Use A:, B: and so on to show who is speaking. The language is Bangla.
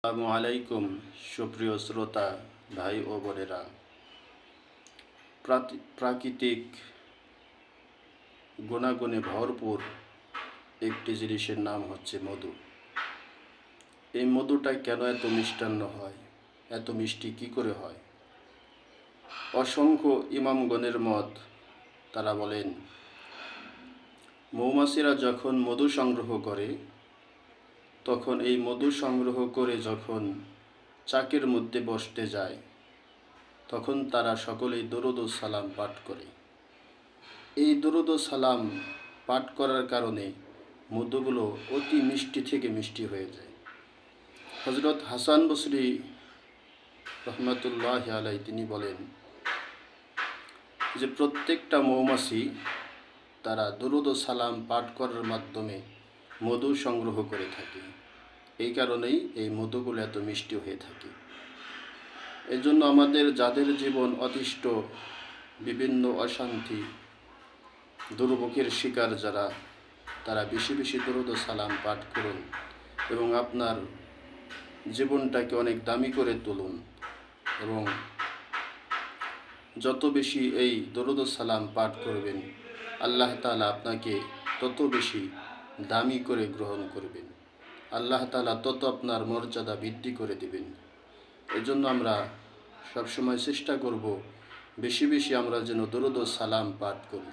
A: আসসালামু আলাইকুম সুপ্রিয় শ্রোতা ভাই ও বোনেরা। প্রাকৃতিক গুণাগুণে ভরপুর একটি জিনিসের নাম হচ্ছে মধু। এই মধুটা কেন এত মিষ্টান্ন হয়, এত মিষ্টি কি করে হয়? অসংখ্য ইমামগণের মত, তারা বলেন মৌমাছিরা যখন মধু সংগ্রহ করে, তখন এই মধু সংগ্রহ করে যখন চাকের মধ্যে বসতে যায়, তখন তারা সকলেই দরুদ ও সালাম পাঠ করে। এই দরুদ ও সালাম পাঠ করার কারণে মধুগুলো অতি মিষ্টি থেকে মিষ্টি হয়ে যায়। হযরত হাসান বসরি রহমাতুল্লাহি আলাইহি তিনি বলেন যে প্রত্যেকটা মৌমাছি তারা দরুদ ও সালাম পাঠ করার মাধ্যমে মধু সংগ্রহ করে থাকে। এই কারণেই এই মধুগুলো এত মিষ্টি হয়ে থাকে। এজন্য আমাদের যাদের জীবন অতিষ্ঠ, বিভিন্ন অশান্তি, দুর্ভোগের শিকার যারা, তারা বেশি বেশি দরুদ ও সালাম পাঠ করুন এবং আপনার জীবনটাকে অনেক দামি করে তুলুন। এবং যত বেশি এই দরুদ ও সালাম পাঠ করবেন, আল্লাহ তাআলা আপনাকে তত বেশি দামি করে গ্রহণ করবেন। আল্লাহ তাআলা তত আপনার মর্যাদা বৃদ্ধি করে দিবেন। এজন্য আমরা সবসময় চেষ্টা করব বেশি বেশি আমরা যেন দরুদ ও সালাম পাঠ করি।